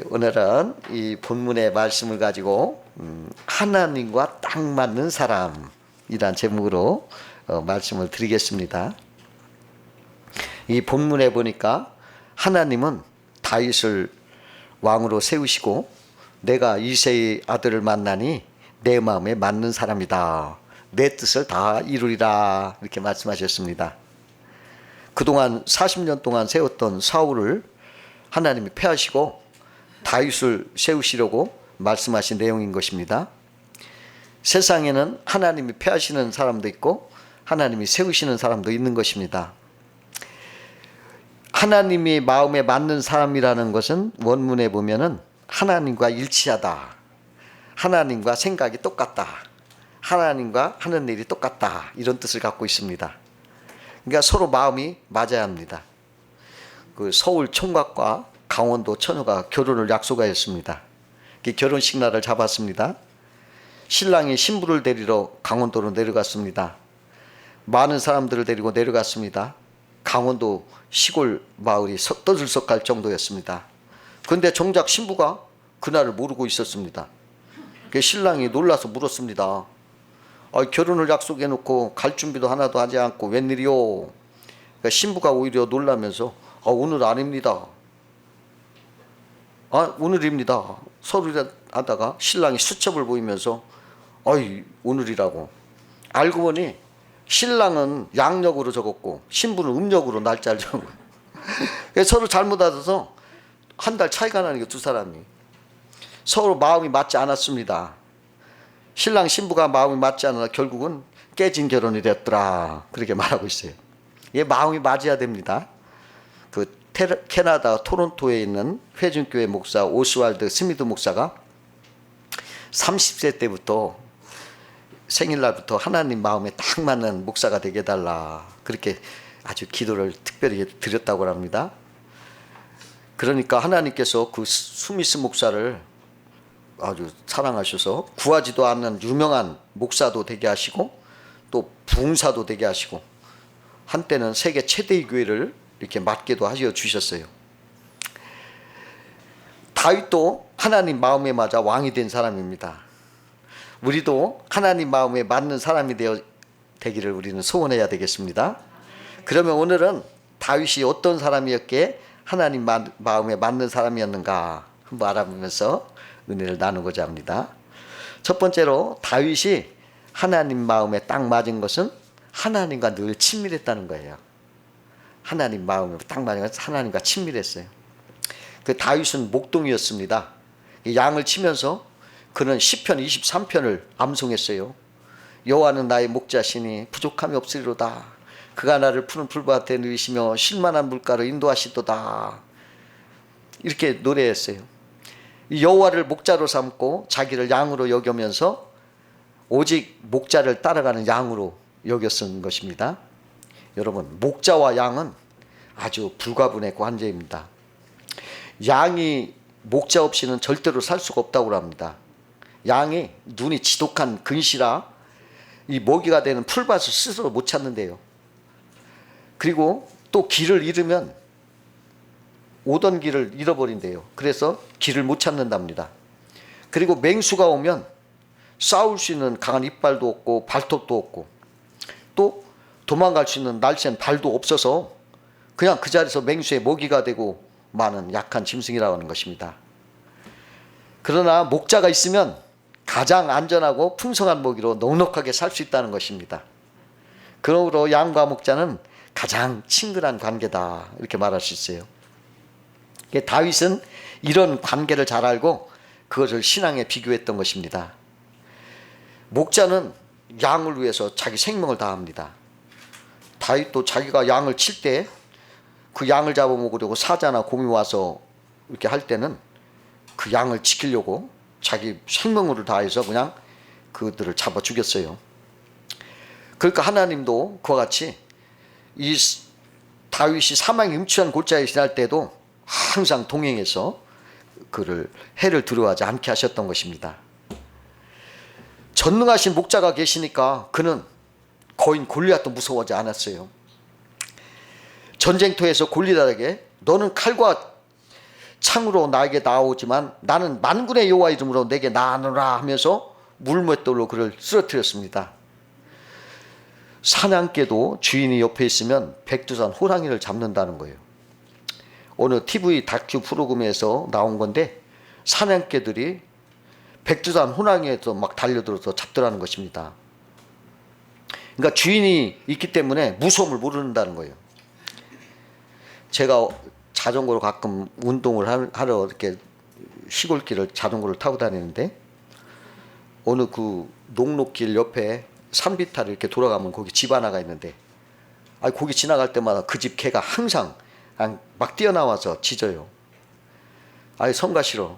오늘은 이 본문의 말씀을 가지고 하나님과 딱 맞는 사람이란 제목으로 말씀을 드리겠습니다. 이 본문에 보니까 하나님은 다윗을 왕으로 세우시고 내가 이새의 아들을 만나니 내 마음에 맞는 사람이다. 내 뜻을 다 이루리라 이렇게 말씀하셨습니다. 그동안 40년 동안 세웠던 사울을 하나님이 패하시고 다윗을 세우시려고 말씀하신 내용인 것입니다. 세상에는 하나님이 패하시는 사람도 있고 하나님이 세우시는 사람도 있는 것입니다. 하나님이 마음에 맞는 사람이라는 것은 원문에 보면은 하나님과 일치하다, 하나님과 생각이 똑같다, 하나님과 하는 일이 똑같다 이런 뜻을 갖고 있습니다. 그러니까 서로 마음이 맞아야 합니다. 그 서울 총각과 강원도 처녀가 결혼을 약속하였습니다. 결혼식 날을 잡았습니다. 신랑이 신부를 데리러 강원도로 내려갔습니다. 많은 사람들을 데리고 내려갔습니다. 강원도 시골 마을이 떠들썩할 정도였습니다. 그런데 정작 신부가 그날을 모르고 있었습니다. 신랑이 놀라서 물었습니다. 결혼을 약속해놓고 갈 준비도 하나도 하지 않고 웬일이요? 신부가 오히려 놀라면서 오늘 아닙니다. 오늘입니다. 서로 하다가 신랑이 수첩을 보이면서 오늘이라고. 알고 보니 신랑은 양력으로 적었고 신부는 음력으로 날짜를 적고 서로 잘못 알아서 한 달 차이가 나는 게 두 사람이 서로 마음이 맞지 않았습니다. 신랑 신부가 마음이 맞지 않아 결국은 깨진 결혼이 됐더라 그렇게 말하고 있어요. 이게 마음이 맞아야 됩니다. 캐나다 토론토에 있는 회중교회 목사 오스왈드 스미드 목사가 30세 때부터 생일날부터 하나님 마음에 딱 맞는 목사가 되게 해달라 그렇게 아주 기도를 특별히 드렸다고 합니다. 그러니까 하나님께서 그 스미스 목사를 아주 사랑하셔서 구하지도 않는 유명한 목사도 되게 하시고 또 부흥사도 되게 하시고 한때는 세계 최대의 교회를 이렇게 맡기도 하여 주셨어요. 다윗도 하나님 마음에 맞아 왕이 된 사람입니다. 우리도 하나님 마음에 맞는 사람이 되기를 우리는 소원해야 되겠습니다. 그러면 오늘은 다윗이 어떤 사람이었기에 하나님 마음에 맞는 사람이었는가 한번 알아보면서 은혜를 나누고자 합니다. 첫 번째로 다윗이 하나님 마음에 딱 맞은 것은 하나님과 늘 친밀했다는 거예요. 하나님 마음에 딱 맞은 것은 하나님과 친밀했어요. 그 다윗은 목동이었습니다. 양을 치면서 그는 시편 23편을 암송했어요. 여호와는 나의 목자시니 부족함이 없으리로다. 그가 나를 푸른 풀밭에 누이시며 쉴만한 물가로 인도하시도다. 이렇게 노래했어요. 여호와를 목자로 삼고 자기를 양으로 여기면서 오직 목자를 따라가는 양으로 여겼던 것입니다. 여러분, 목자와 양은 아주 불가분의 관계입니다. 양이 목자 없이는 절대로 살 수가 없다고 합니다. 양이 눈이 지독한 근시라 이 먹이가 되는 풀밭을 스스로 못 찾는데요. 그리고 또 길을 잃으면 오던 길을 잃어버린대요. 그래서 길을 못 찾는답니다. 그리고 맹수가 오면 싸울 수 있는 강한 이빨도 없고 발톱도 없고 또 도망갈 수 있는 날쌘 발도 없어서 그냥 그 자리에서 맹수의 먹이가 되고 마는 약한 짐승이라고 하는 것입니다. 그러나 목자가 있으면 가장 안전하고 풍성한 먹이로 넉넉하게 살 수 있다는 것입니다. 그러므로 양과 목자는 가장 친근한 관계다 이렇게 말할 수 있어요. 다윗은 이런 관계를 잘 알고 그것을 신앙에 비교했던 것입니다. 목자는 양을 위해서 자기 생명을 다합니다. 다윗도 자기가 양을 칠 때 그 양을 잡아먹으려고 사자나 곰이 와서 이렇게 할 때는 그 양을 지키려고 자기 생명을 다해서 그냥 그들을 잡아 죽였어요. 그러니까 하나님도 그와 같이 이 다윗이 사망의 음침한 골짜기에 지날 때도 항상 동행해서 그를 해를 두려워하지 않게 하셨던 것입니다. 전능하신 목자가 계시니까 그는 거인 골리앗도 무서워하지 않았어요. 전쟁터에서 골리앗에게 너는 칼과 창으로 나에게 나오지만 나는 만군의 여호와 이름으로 내게 나아노라 하면서 물맷돌로 그를 쓰러뜨렸습니다. 사냥개도 주인이 옆에 있으면 백두산 호랑이를 잡는다는 거예요. 어느 TV 다큐 프로그램에서 나온 건데 사냥개들이 백두산 호랑이에서 막 달려들어서 잡더라는 것입니다. 그러니까 주인이 있기 때문에 무서움을 모른다는 거예요. 제가 자전거로 가끔 운동을 하러 이렇게 시골길을 자전거를 타고 다니는데 어느 그 녹록길 옆에 산비탈을 이렇게 돌아가면 거기 집 하나가 있는데 거기 지나갈 때마다 그 집 개가 항상 막 뛰어나와서 짖어요. 성가 싫어.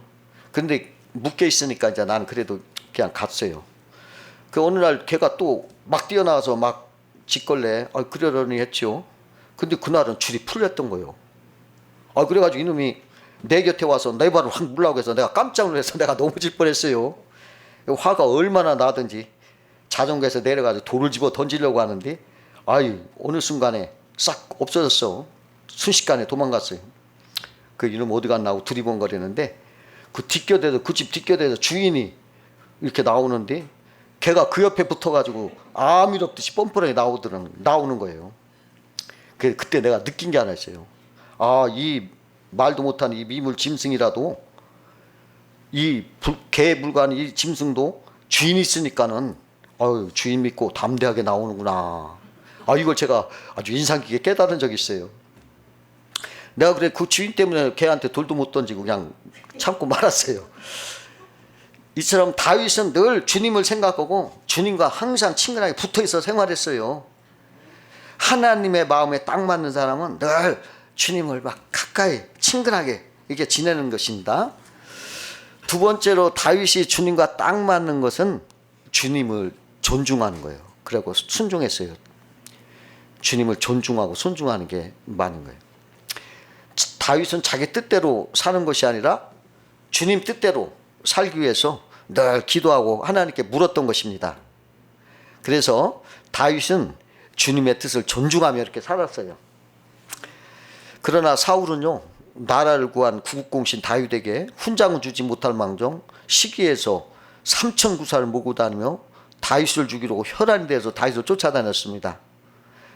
근데 묶여 있으니까 이제 나는 그래도 그냥 갔어요. 그 어느 날 걔가 또 막 뛰어나와서 막 짖걸래. 그러려니 했죠. 근데 그날은 줄이 풀렸던 거예요. 그래가지고 이놈이 내 곁에 와서 내 발을 확 물라고 해서 내가 깜짝 놀라서 내가 넘어질 뻔했어요. 화가 얼마나 나든지 자전거에서 내려가서 돌을 집어 던지려고 하는데 어느 순간에 싹 없어졌어. 순식간에 도망갔어요. 그 이놈 어디 갔나 하고 두리번거리는데 그 뒷곁에서 그 집 뒷곁에서 주인이 이렇게 나오는데 걔가 그 옆에 붙어가지고 아무 일 없듯이 뻔뻔하게 나오는 거예요. 그때 내가 느낀 게 하나 있어요. 이 말도 못하는 이 미물 짐승이라도 이 개 불과한 이 짐승도 주인이 있으니까는 주인 믿고 담대하게 나오는구나. 이걸 제가 아주 인상 깊게 깨달은 적이 있어요. 내가 그래 그 주인 때문에 걔한테 돌도 못 던지고 그냥 참고 말았어요. 이처럼 다윗은 늘 주님을 생각하고 주님과 항상 친근하게 붙어있어 생활했어요. 하나님의 마음에 딱 맞는 사람은 늘 주님을 막 가까이 친근하게 이렇게 지내는 것입니다. 두 번째로 다윗이 주님과 딱 맞는 것은 주님을 존중하는 거예요. 그리고 순종했어요. 주님을 존중하고 존중하는 게 많은 거예요. 다윗은 자기 뜻대로 사는 것이 아니라 주님 뜻대로 살기 위해서 늘 기도하고 하나님께 물었던 것입니다. 그래서 다윗은 주님의 뜻을 존중하며 이렇게 살았어요. 그러나 사울은요, 나라를 구한 구국공신 다윗에게 훈장을 주지 못할 망정 시기에서 3천 구사를 모고 다니며 다윗을 죽이려고 혈안이 돼서 다윗을 쫓아다녔습니다.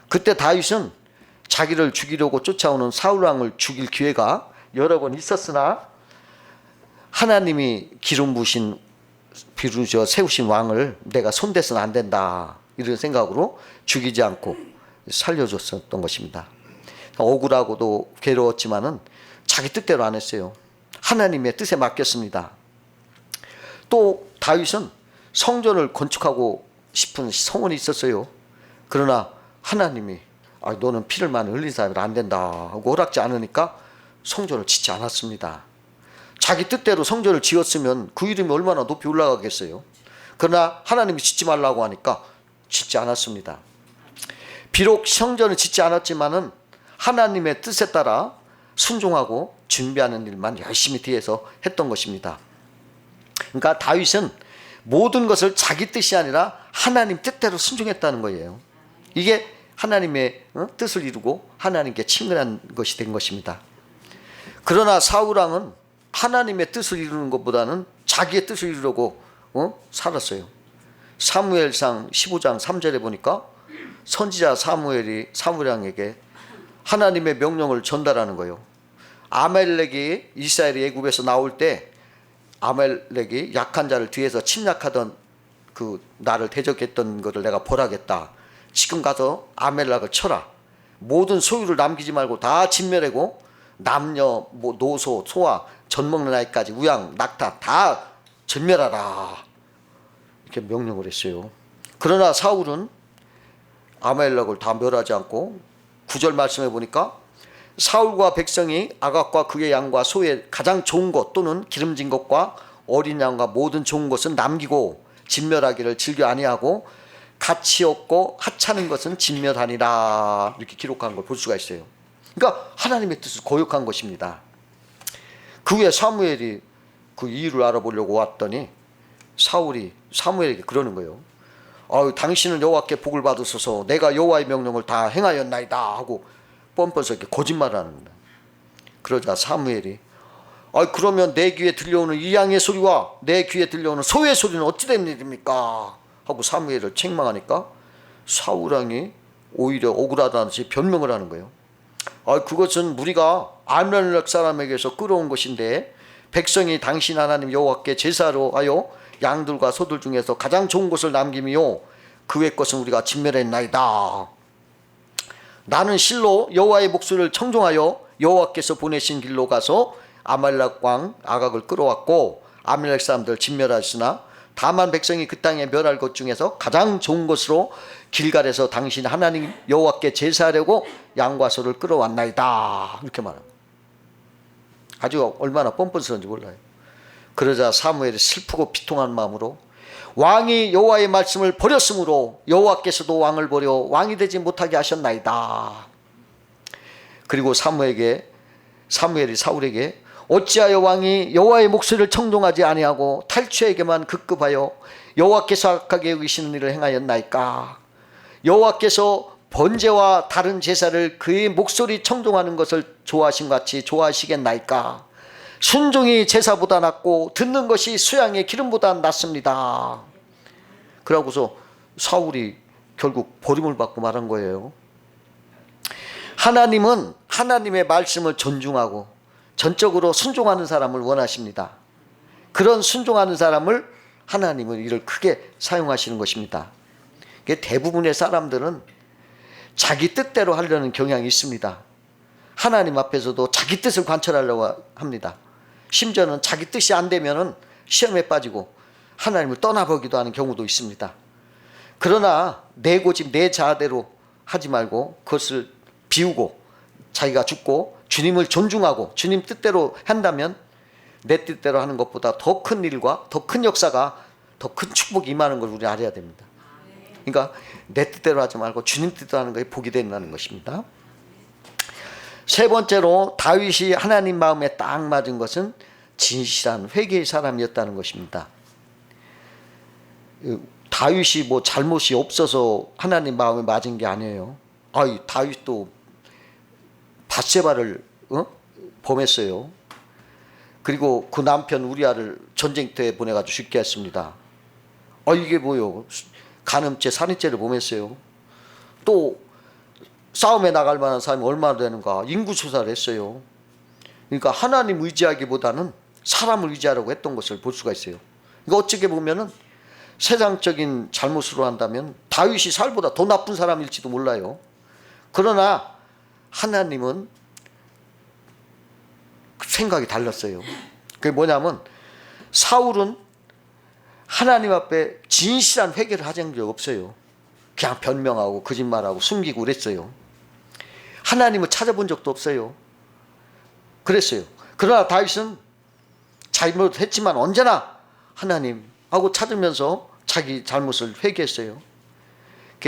그때 다윗은 자기를 죽이려고 쫓아오는 사울왕을 죽일 기회가 여러 번 있었으나 하나님이 기름 부으신 비루셔 세우신 왕을 내가 손대서는 안 된다 이런 생각으로 죽이지 않고 살려줬었던 것입니다. 억울하고도 괴로웠지만은 자기 뜻대로 안 했어요. 하나님의 뜻에 맡겼습니다. 또 다윗은 성전을 건축하고 싶은 성원이 있었어요. 그러나 하나님이 너는 피를 많이 흘린 사람이라 안 된다 하고 허락지 않으니까 성전을 짓지 않았습니다. 자기 뜻대로 성전을 지었으면 그 이름이 얼마나 높이 올라가겠어요. 그러나 하나님이 짓지 말라고 하니까 짓지 않았습니다. 비록 성전을 짓지 않았지만은 하나님의 뜻에 따라 순종하고 준비하는 일만 열심히 뒤에서 했던 것입니다. 그러니까 다윗은 모든 것을 자기 뜻이 아니라 하나님 뜻대로 순종했다는 거예요. 이게 하나님의 뜻을 이루고 하나님께 친근한 것이 된 것입니다. 그러나 사울왕은 하나님의 뜻을 이루는 것보다는 자기의 뜻을 이루려고 살았어요. 사무엘상 15장 3절에 보니까 선지자 사무엘이 사무엘왕에게 하나님의 명령을 전달하는 거예요. 아말렉이 이스라엘이 애굽에서 나올 때 아말렉이 약한 자를 뒤에서 침략하던 그 나를 대적했던 것을 내가 벌하겠다. 지금 가서 아말렉을 쳐라. 모든 소유를 남기지 말고 다 진멸하고 남녀, 노소, 소아, 젖 먹는 아이까지 우양, 낙타 다 전멸하라. 이렇게 명령을 했어요. 그러나 사울은 아말렉을 다 멸하지 않고 9절 말씀해 보니까 사울과 백성이 아각과 그의 양과 소의 가장 좋은 것 또는 기름진 것과 어린 양과 모든 좋은 것은 남기고 진멸하기를 즐겨 아니하고 가치 없고 하찮은 것은 진멸하니라 이렇게 기록한 걸 볼 수가 있어요. 그러니까 하나님의 뜻을 거역한 것입니다. 그 후에 사무엘이 그 이유를 알아보려고 왔더니 사울이 사무엘에게 그러는 거예요. 당신은 여호와께 복을 받으소서 내가 여호와의 명령을 다 행하였나이다 하고 뻔뻔하게 거짓말을 하는 거예요. 그러자 사무엘이 그러면 내 귀에 들려오는 이 양의 소리와 내 귀에 들려오는 소의 소리는 어찌 된 일입니까? 하고 사무엘을 책망하니까 사울 왕이 오히려 억울하다는 듯이 변명을 하는 거예요. 그것은 우리가 아말렉 사람에게서 끌어온 것인데 백성이 당신 하나님 여호와께 제사로 하여 양들과 소들 중에서 가장 좋은 것을 남김이요 그 외 것은 우리가 진멸했나이다. 나는 실로 여호와의 목소리를 청종하여 여호와께서 보내신 길로 가서 아말렉 왕 아각을 끌어왔고 아말렉 사람들을 진멸하였으나 다만 백성이 그 땅에 멸할 것 중에서 가장 좋은 것으로 길갈에서 당신 하나님 여호와께 제사하려고 양과 소를 끌어왔나이다. 이렇게 말합니다. 아주 얼마나 뻔뻔스러운지 몰라요. 그러자 사무엘이 슬프고 비통한 마음으로 왕이 여호와의 말씀을 버렸으므로 여호와께서도 왕을 버려 왕이 되지 못하게 하셨나이다. 그리고 사무엘이 사울에게 어찌하여 왕이 여호와의 목소리를 청종하지 아니하고 탈취에게만 급급하여 여호와께서 악하게 여기시는 일을 행하였나이까? 여호와께서 번제와 다른 제사를 그의 목소리 청종하는 것을 좋아하신 같이 좋아하시겠나이까? 순종이 제사보다 낫고 듣는 것이 수양의 기름보다 낫습니다. 그러고서 사울이 결국 버림을 받고 말한 거예요. 하나님은 하나님의 말씀을 존중하고 전적으로 순종하는 사람을 원하십니다. 그런 순종하는 사람을 하나님은 이를 크게 사용하시는 것입니다. 대부분의 사람들은 자기 뜻대로 하려는 경향이 있습니다. 하나님 앞에서도 자기 뜻을 관철하려고 합니다. 심지어는 자기 뜻이 안 되면은 시험에 빠지고 하나님을 떠나보기도 하는 경우도 있습니다. 그러나 내 고집 내 자아대로 하지 말고 그것을 비우고 자기가 죽고 주님을 존중하고 주님 뜻대로 한다면 내 뜻대로 하는 것보다 더 큰 일과 더 큰 역사가 더 큰 축복이 임하는 걸 우리 알아야 됩니다. 그러니까 내 뜻대로 하지 말고 주님 뜻대로 하는 것이 복이 된다는 것입니다. 세 번째로 다윗이 하나님 마음에 딱 맞은 것은 진실한 회개의 사람이었다는 것입니다. 다윗이 뭐 잘못이 없어서 하나님 마음에 맞은 게 아니에요. 다윗도 밧세바를 범했어요. 그리고 그 남편 우리아를 전쟁터에 보내가지고 죽게 했습니다. 이게 뭐요? 간음죄, 살인죄를 범했어요. 또 싸움에 나갈 만한 사람이 얼마나 되는가? 인구조사를 했어요. 그러니까 하나님 의지하기보다는 사람을 의지하려고 했던 것을 볼 수가 있어요. 그러니까 어떻게 보면은 세상적인 잘못으로 한다면 다윗이 사울보다 더 나쁜 사람일지도 몰라요. 그러나 하나님은 생각이 달랐어요. 그게 뭐냐면 사울은 하나님 앞에 진실한 회개를 하신 적 없어요. 그냥 변명하고 거짓말하고 숨기고 그랬어요. 하나님을 찾아본 적도 없어요. 그랬어요. 그러나 다윗은 잘못했지만 언제나 하나님하고 찾으면서 자기 잘못을 회개했어요.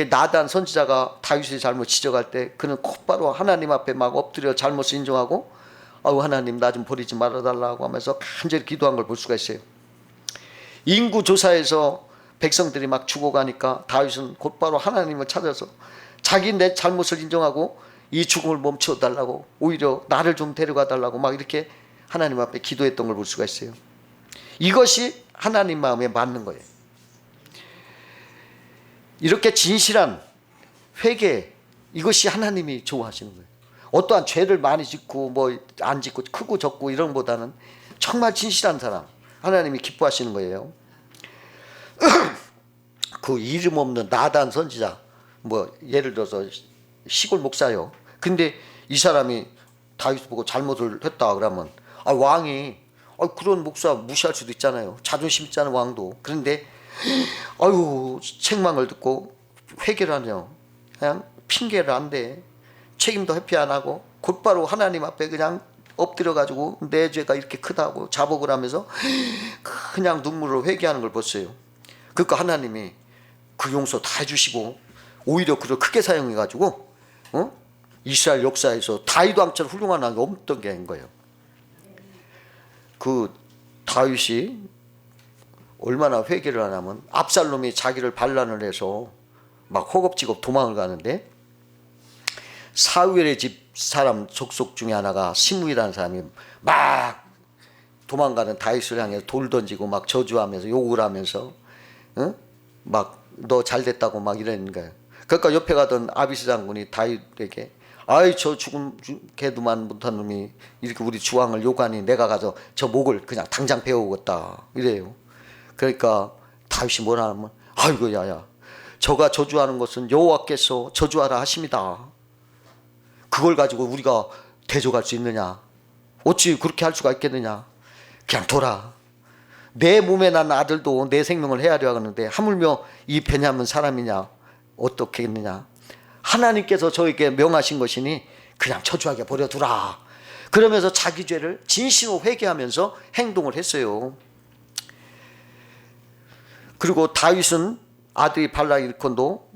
나단 선지자가 다윗의 잘못 지적할 때 그는 곧바로 하나님 앞에 막 엎드려 잘못을 인정하고 하나님 나 좀 버리지 말아달라고 하면서 간절히 기도한 걸 볼 수가 있어요. 인구조사에서 백성들이 막 죽어가니까 다윗은 곧바로 하나님을 찾아서 자기 내 잘못을 인정하고 이 죽음을 멈춰달라고 오히려 나를 좀 데려가 달라고 막 이렇게 하나님 앞에 기도했던 걸 볼 수가 있어요. 이것이 하나님 마음에 맞는 거예요. 이렇게 진실한 회개, 이것이 하나님이 좋아하시는 거예요. 어떠한 죄를 많이 짓고 뭐 안 짓고 크고 적고 이런 것보다는 정말 진실한 사람, 하나님이 기뻐하시는 거예요. 그 이름 없는 나단 선지자, 뭐 예를 들어서 시골 목사요. 근데 이 사람이 다윗 보고 잘못을 했다 그러면 왕이 그런 목사 무시할 수도 있잖아요. 자존심 있잖아요, 왕도. 그런데 책망을 듣고 회개를 하냐. 그냥 핑계를 안 대. 책임도 회피 안 하고 곧바로 하나님 앞에 그냥 엎드려가지고 내 죄가 이렇게 크다고 자복을 하면서 그냥 눈물로 회개하는 걸 봤어요. 그러니까 하나님이 그 용서 다 해주시고 오히려 그를 크게 사용해가지고 이스라엘 역사에서 다윗 왕처럼 훌륭한 왕이 없던 게 인 거예요. 그 다윗이 얼마나 회개를 하냐면 압살롬이 자기를 반란을 해서 막 허겁지겁 도망을 가는데 사울의 집 사람 족속 중에 하나가 시므이라는 사람이 막 도망가는 다윗을 향해 돌 던지고 막 저주하면서 욕을 하면서 막 너 잘됐다고 막 이러는 거예요. 그러니까 옆에 가던 아비스 장군이 다윗에게 아이 저 죽은 개도만 못한 놈이 이렇게 우리 주왕을 욕하니 내가 가서 저 목을 그냥 당장 베어오겠다 이래요. 그러니까 다윗이 뭐라 하면 아이고 야야 저가 저주하는 것은 여호와께서 저주하라 하십니다. 그걸 가지고 우리가 대적할 수 있느냐? 어찌 그렇게 할 수가 있겠느냐? 그냥 둬라. 내 몸에 난 아들도 내 생명을 헤아려 하는데 하물며 이 베냐민 사람이냐? 어떻게 했느냐? 하나님께서 저에게 명하신 것이니 그냥 저주하게 버려두라. 그러면서 자기 죄를 진심으로 회개하면서 행동을 했어요. 그리고 다윗은 아들이 발락일컨도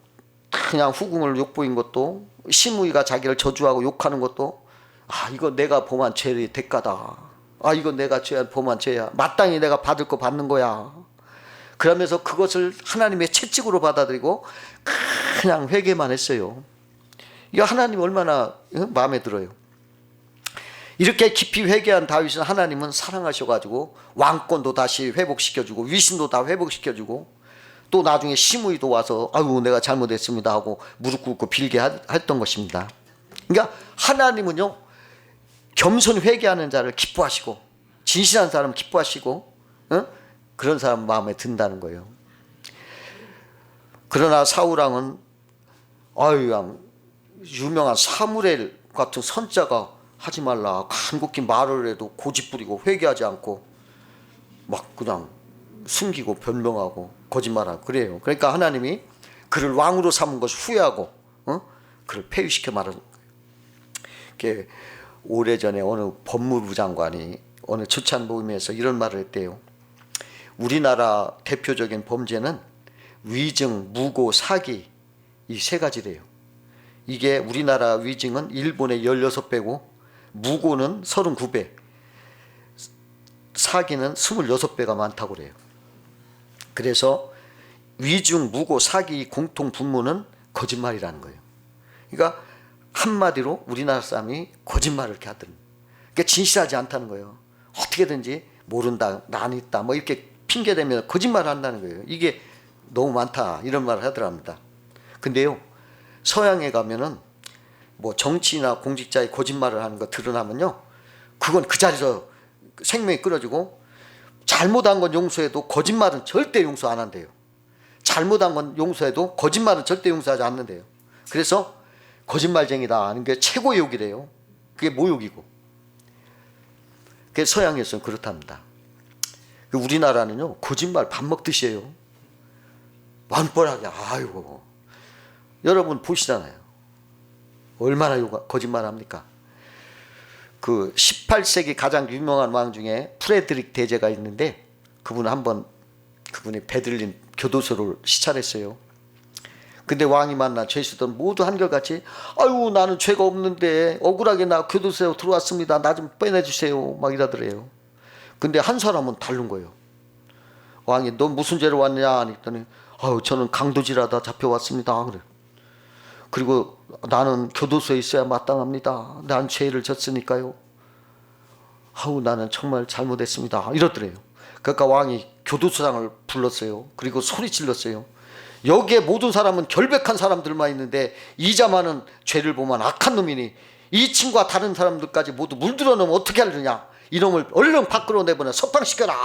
그냥 후궁을 욕보인 것도 시므이가 자기를 저주하고 욕하는 것도 아 이거 내가 범한 죄의 대가다. 아 이거 내가 범한 죄야. 마땅히 내가 받을 거 받는 거야. 그러면서 그것을 하나님의 채찍으로 받아들이고 그냥 회개만 했어요. 이거 하나님 얼마나 마음에 들어요. 이렇게 깊이 회개한 다윗은 하나님은 사랑하셔가지고 왕권도 다시 회복시켜주고 위신도 다 회복시켜주고 또 나중에 시므이도 와서 아유 내가 잘못했습니다 하고 무릎 꿇고 빌게 했던 것입니다. 그러니까 하나님은요 겸손히 회개하는 자를 기뻐하시고 진실한 사람 기뻐하시고 그런 사람 마음에 든다는 거예요. 그러나 사울왕은 아유 유명한 사무엘 같은 선자가 하지 말라 간곡히 말을 해도 고집부리고 회개하지 않고 막 그냥 숨기고 변명하고 거짓말하고 그래요. 그러니까 하나님이 그를 왕으로 삼은 것을 후회하고 그를 폐위시켜 말하는 거예요. 오래전에 어느 법무부 장관이 어느 추천 모임에서 이런 말을 했대요. 우리나라 대표적인 범죄는 위증, 무고, 사기 이 세 가지래요. 이게 우리나라 위증은 일본의 16배고 무고는 39배, 사기는 26배가 많다고 그래요. 그래서 위증, 무고, 사기 공통 분모는 거짓말이라는 거예요. 그러니까 한마디로 우리나라 사람이 거짓말을 이렇게 하더니 그러니까 진실하지 않다는 거예요. 어떻게든지 모른다, 난 있다 뭐 이렇게 핑계대면 거짓말을 한다는 거예요. 이게 너무 많다 이런 말을 하더랍니다. 근데요 서양에 가면은 뭐 정치나 공직자의 거짓말을 하는 거 드러나면요 그건 그 자리에서 생명이 끊어지고 잘못한 건 용서해도 거짓말은 절대 용서 안 한대요. 잘못한 건 용서해도 거짓말은 절대 용서하지 않는데요. 그래서 거짓말쟁이다 하는 게 최고의 욕이래요. 그게 모욕이고. 그게 서양에서는 그렇답니다. 우리나라는요 거짓말 밥 먹듯이 해요. 만뻔하게 아이고 여러분 보시잖아요. 얼마나 거짓말합니까? 그 18세기 가장 유명한 왕 중에 프레드릭 대제가 있는데 그분이 베들린 교도소를 시찰했어요. 근데 왕이 만난 죄수들은 모두 한결같이 아유 나는 죄가 없는데 억울하게 나 교도소에 들어왔습니다. 나 좀 빼내주세요 막 이러더래요. 근데 한 사람은 다른 거예요. 왕이 너 무슨 죄로 왔냐 했더니 아유 저는 강도질하다 잡혀왔습니다 그래. 그리고 나는 교도소에 있어야 마땅합니다. 난 죄를 졌으니까요. 아우 나는 정말 잘못했습니다 이러더래요. 그러니까 왕이 교도소장을 불렀어요. 그리고 소리 질렀어요. 여기에 모든 사람은 결백한 사람들만 있는데 이 자만은 죄를 보면 악한 놈이니 이 친구와 다른 사람들까지 모두 물들어 놓으면 어떻게 하느냐. 이놈을 얼른 밖으로 내보내 석방시켜라.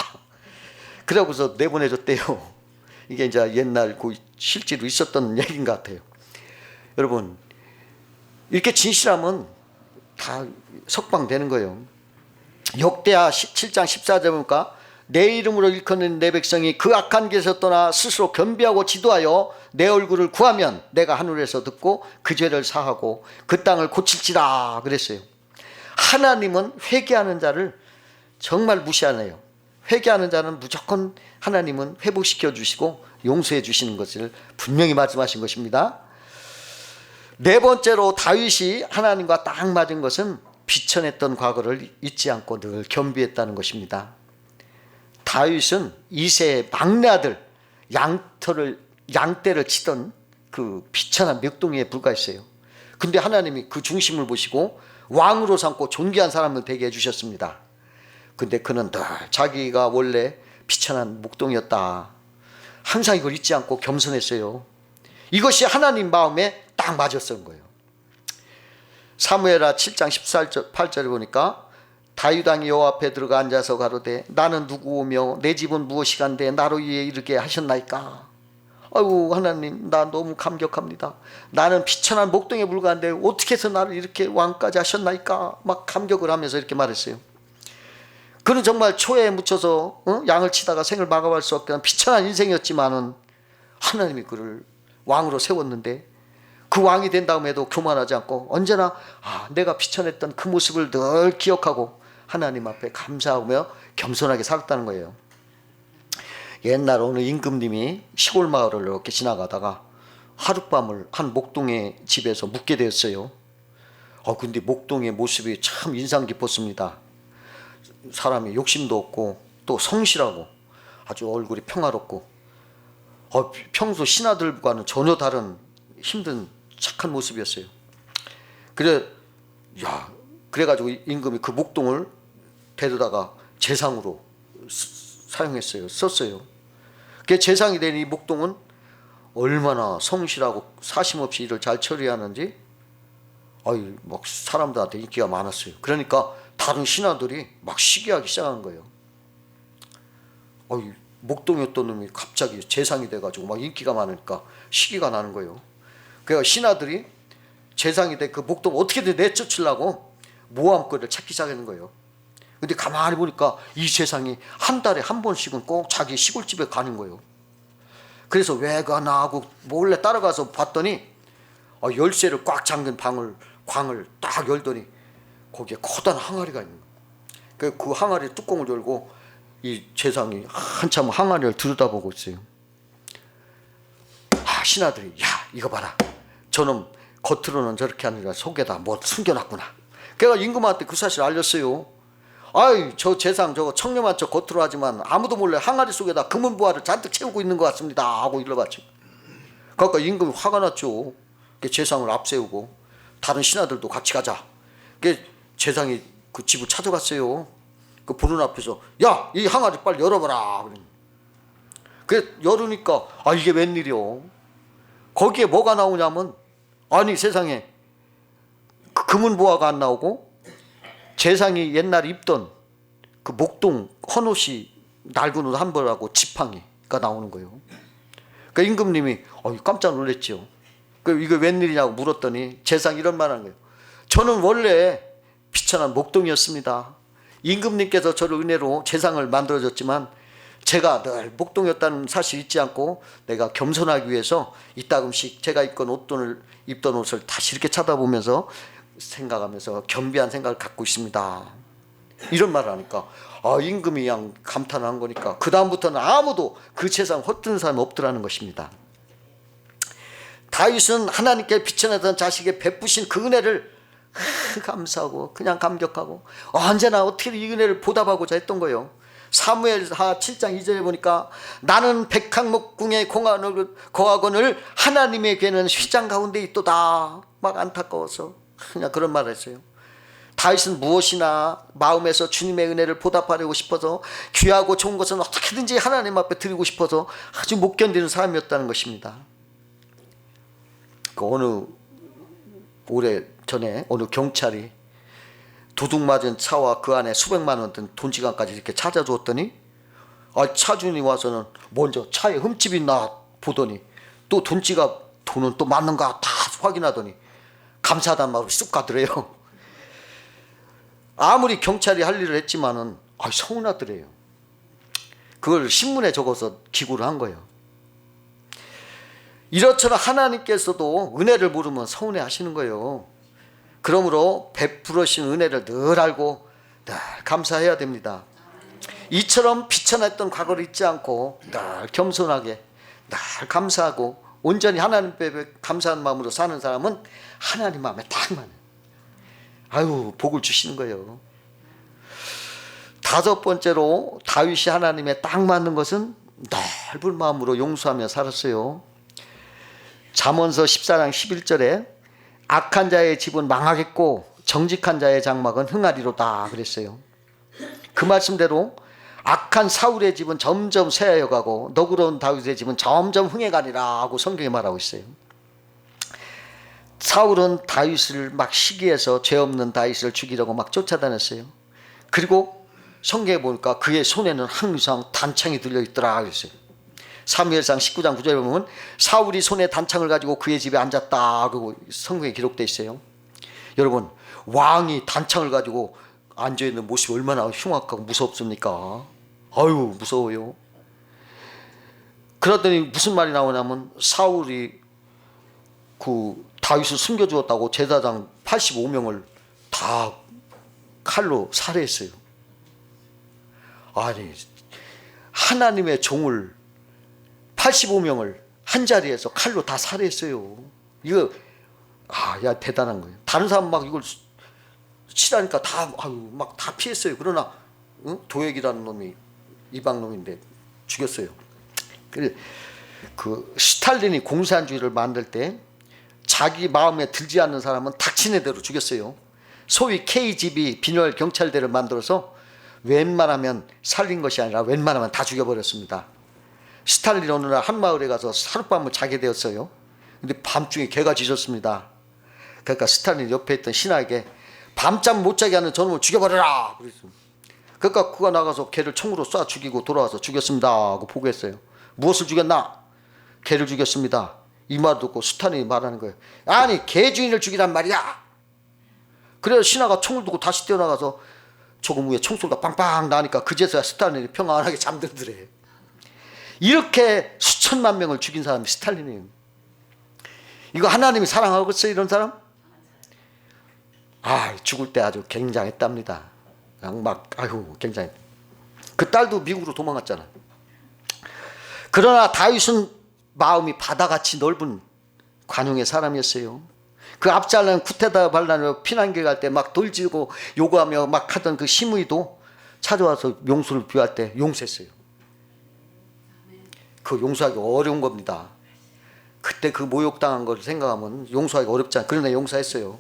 그러고서 내보내줬대요. 이게 이제 옛날 그 실제로 있었던 얘기인 것 같아요. 여러분 이렇게 진실하면 다 석방되는 거예요. 역대하 17장 14절 보니까 내 이름으로 일컫는 내 백성이 그 악한 길에서 떠나 스스로 겸비하고 지도하여 내 얼굴을 구하면 내가 하늘에서 듣고 그 죄를 사하고 그 땅을 고칠지라 그랬어요. 하나님은 회개하는 자를 정말 무시하네요. 회개하는 자는 무조건 하나님은 회복시켜 주시고 용서해 주시는 것을 분명히 말씀하신 것입니다. 네 번째로 다윗이 하나님과 딱 맞은 것은 비천했던 과거를 잊지 않고 늘 겸비했다는 것입니다. 다윗은 이새의 막내 아들 양떼를 치던 그 비천한 멱동이에 불과했어요. 근데 하나님이 그 중심을 보시고 왕으로 삼고 존귀한 사람을 되게 해주셨습니다. 근데 그는 늘 자기가 원래 비천한 목동이었다. 항상 이걸 잊지 않고 겸손했어요. 이것이 하나님 마음에 딱 맞았던 거예요. 사무엘하 7장 18절에 보니까 다윗 왕이 여호와 앞에 들어가 앉아서 가로되 나는 누구오며 내 집은 무엇이간데 나로 위에 이르게 하셨나이까. 아이고 하나님, 나 너무 감격합니다. 나는 비천한 목동에 불과한데 어떻게 해서 나를 이렇게 왕까지 하셨나이까. 막 감격을 하면서 이렇게 말했어요. 그는 정말 초에 묻혀서 양을 치다가 생을 마감할 수 없게 한 비천한 인생이었지만은 하나님이 그를 왕으로 세웠는데, 그 왕이 된 다음에도 교만하지 않고 언제나 내가 비천했던 그 모습을 늘 기억하고 하나님 앞에 감사하며 겸손하게 살았다는 거예요. 옛날 어느 임금님이 시골 마을을 이렇게 지나가다가 하룻밤을 한 목동의 집에서 묵게 되었어요. 근데 목동의 모습이 참 인상 깊었습니다. 사람이 욕심도 없고 또 성실하고 아주 얼굴이 평화롭고 평소 신하들과는 전혀 다른 힘든 착한 모습이었어요. 그래가지고 임금이 그 목동을 데려다가 재상으로 사용했어요. 썼어요. 그 재상이 된 이 목동은 얼마나 성실하고 사심없이 일을 잘 처리하는지 막 사람들한테 인기가 많았어요. 그러니까 다른 신하들이 막 시기하기 시작한 거예요. 목동이었던 놈이 갑자기 재상이 돼가지고 막 인기가 많으니까 시기가 나는 거예요. 그래서 신하들이 재상이 돼 그 목동 어떻게든 내쫓으려고 모함거리를 찾기 시작하는 거예요. 근데 가만히 보니까 이 재상이 한 달에 한 번씩은 꼭 자기 시골집에 가는 거예요. 그래서 왜 가나 하고 몰래 따라가서 봤더니 열쇠를 꽉 잠근 광을 딱 열더니 거기에 커다란 항아리가 있는 거예요. 그 항아리 뚜껑을 열고 이 재상이 한참 항아리를 들여다보고 있어요. 신하들이 이거 봐라, 저놈 겉으로는 저렇게 하느라 속에다 뭐 숨겨놨구나. 그래서 임금한테 그 사실을 알렸어요. 저 재상 저거 청렴한 척 겉으로 하지만 아무도 몰래 항아리 속에다 금은 부화를 잔뜩 채우고 있는 것 같습니다 하고 일러봤죠. 그러니까 임금이 화가 났죠. 재상을 앞세우고 다른 신하들도 같이 가자. 재상이 그 집을 찾아갔어요. 그 보는 앞에서 이 항아리 빨리 열어봐라. 그 열으니까 이게 웬일이요. 거기에 뭐가 나오냐면 세상에 그 금은 부화가 안 나오고 재상이 옛날에 입던 그 목동 헌옷이 낡은 옷 한 벌하고 지팡이가 나오는 거예요. 그 임금님이 깜짝 놀랐죠. 이거 웬일이냐고 물었더니 재상이 이런 말 하는 거예요. 저는 원래 비천한 목동이었습니다. 임금님께서 저를 은혜로 재상을 만들어줬지만 제가 늘 목동이었다는 사실 잊지 않고 내가 겸손하기 위해서 이따금씩 제가 입던 옷을 다시 이렇게 쳐다보면서 생각하면서 겸비한 생각을 갖고 있습니다. 이런 말을 하니까 임금이 그냥 감탄한 거니까 그 다음부터는 아무도 그 세상 헛된 사람이 없더라는 것입니다. 다윗은 하나님께 비천하던 자식에 베푸신 그 은혜를 감사하고 그냥 감격하고 언제나 어떻게 이 은혜를 보답하고자 했던 거예요. 사무엘하 7장 2절에 보니까 나는 백항목궁에 거하거늘 하나님의 괴는 휘장 가운데 있도다. 막 안타까워서 그냥 그런 말을 했어요. 다윗은 무엇이나 마음에서 주님의 은혜를 보답하려고 싶어서 귀하고 좋은 것은 어떻게든지 하나님 앞에 드리고 싶어서 아주 못 견디는 사람이었다는 것입니다. 어느 오래전에 어느 경찰이 도둑 맞은 차와 그 안에 수백만 원 든 돈지갑까지 이렇게 찾아주었더니 차주인이 와서는 먼저 차에 흠집이 있나 보더니 또 돈지갑 돈은 또 맞는가 다 확인하더니 감사하다는 말로 쑥 가더래요. 아무리 경찰이 할 일을 했지만은 서운하더래요. 그걸 신문에 적어서 기고를 한 거예요. 이렇처럼 하나님께서도 은혜를 모르면 서운해 하시는 거예요. 그러므로 베풀으신 은혜를 늘 알고 늘 감사해야 됩니다. 이처럼 비천했던 과거를 잊지 않고 늘 겸손하게 늘 감사하고 온전히 하나님 앞에 감사한 마음으로 사는 사람은 하나님 마음에 딱 맞아요. 복을 주시는 거예요. 다섯 번째로 다윗이 하나님에 딱 맞는 것은 넓은 마음으로 용서하며 살았어요. 잠언서 14장 11절에 악한 자의 집은 망하겠고 정직한 자의 장막은 흥하리로다 그랬어요. 그 말씀대로 악한 사울의 집은 점점 쇠하여 가고 너그러운 다윗의 집은 점점 흥해가리라 하고 성경에 말하고 있어요. 사울은 다윗을 막 시기해서 죄 없는 다윗을 죽이려고 막 쫓아다녔어요. 그리고 성경에 보니까 그의 손에는 항상 단창이 들려있더라 그랬어요. 사무엘상 19장 9절에 보면 사울이 손에 단창을 가지고 그의 집에 앉았다 그러고 성경에 기록되어 있어요. 여러분, 왕이 단창을 가지고 앉아있는 모습이 얼마나 흉악하고 무섭습니까? 아유, 무서워요. 그러더니 무슨 말이 나오냐면 사울이 그 다윗을 숨겨주었다고 제사장 85명을 다 칼로 살해했어요. 아니, 하나님의 종을 85명을 한 자리에서 칼로 다 살해했어요. 이거 야, 대단한 거예요. 다른 사람 막 이걸 치라니까 막 다 피했어요. 그러나 도액이라는 놈이 이방 놈인데 죽였어요. 그 스탈린이 공산주의를 만들 때 자기 마음에 들지 않는 사람은 닥치는 대로 죽였어요. 소위 KGB 빈혈 경찰대를 만들어서 웬만하면 살린 것이 아니라 웬만하면 다 죽여버렸습니다. 스탈린 어느 날 한 마을에 가서 하룻밤을 자게 되었어요. 근데 밤중에 개가 짖었습니다. 그러니까 스탈린 옆에 있던 신하에게 밤잠 못 자게 하는 저놈을 죽여버려라. 그러니까 그가 나가서 개를 총으로 쏴 죽이고 돌아와서 죽였습니다 하고 보고했어요. 무엇을 죽였나? 개를 죽였습니다. 이 말 듣고 스탈린이 말하는 거예요. 아니, 개 주인을 죽이란 말이야. 그래서 신하가 총을 두고 다시 뛰어나가서 조금 후에 총소리가 빵빵 나니까 그제서야 스탈린이 평안하게 잠들더래. 이렇게 수천만 명을 죽인 사람이 스탈린이에요. 이거 하나님이 사랑하겠어요, 이런 사람? 죽을 때 아주 굉장했답니다. 그냥 막 굉장히. 그 딸도 미국으로 도망갔잖아. 그러나 다윗은 마음이 바다같이 넓은 관용의 사람이었어요. 그 압살롬 쿠데타 반란으로 피난길 갈 때 막 돌지고 요구하며 막 하던 그 시므이도 찾아와서 용서를 구할 때 용서했어요. 그 용서하기 어려운 겁니다. 그때 그 모욕당한 걸 생각하면 용서하기 어렵잖아요. 그러나 용서했어요.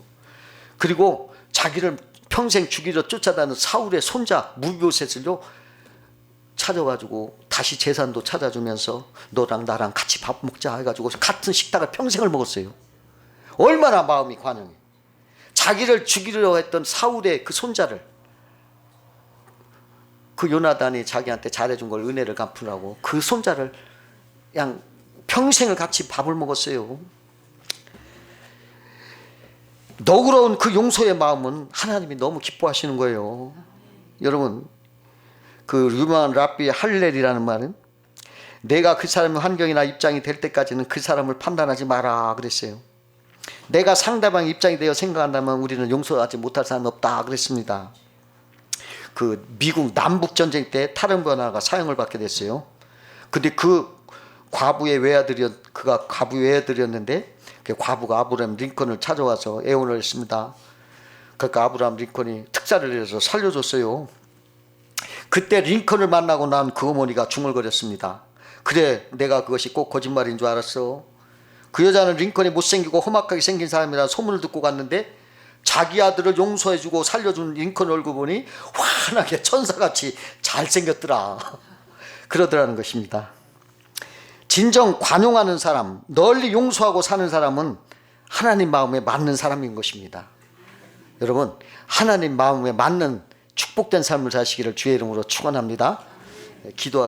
그리고 자기를 평생 죽이려 쫓아다니는 사울의 손자 무비보셋을요 찾아가지고 다시 재산도 찾아주면서 너랑 나랑 같이 밥 먹자 해가지고 같은 식탁을 평생을 먹었어요. 얼마나 마음이 관영해. 자기를 죽이려 했던 사울의 그 손자를 그 요나단이 자기한테 잘해준 걸 은혜를 갚으라고 그 손자를 그냥 평생을 같이 밥을 먹었어요. 너그러운 그 용서의 마음은 하나님이 너무 기뻐하시는 거예요. 여러분, 그 유명한 랍비 할렐이라는 말은 내가 그 사람의 환경이나 입장이 될 때까지는 그 사람을 판단하지 마라 그랬어요. 내가 상대방의 입장이 되어 생각한다면 우리는 용서하지 못할 사람이 없다 그랬습니다. 그 미국 남북전쟁 때 타령변화가 사형을 받게 됐어요. 근데 그 과부의 그가 과부 외아들이었는데 그 과부가 아브라함 링컨을 찾아와서 애원을 했습니다. 그러니까 아브라함 링컨이 특사를 해서 살려줬어요. 그때 링컨을 만나고 난 그 어머니가 중얼거렸습니다. 그래, 내가 그것이 꼭 거짓말인 줄 알았어. 그 여자는 링컨이 못생기고 험악하게 생긴 사람이라는 소문을 듣고 갔는데 자기 아들을 용서해주고 살려준 링컨 얼굴 보니 환하게 천사같이 잘생겼더라. 그러더라는 것입니다. 진정 관용하는 사람, 널리 용서하고 사는 사람은 하나님 마음에 맞는 사람인 것입니다. 여러분, 하나님 마음에 맞는 축복된 삶을 사시기를 주의 이름으로 축원합니다. 기도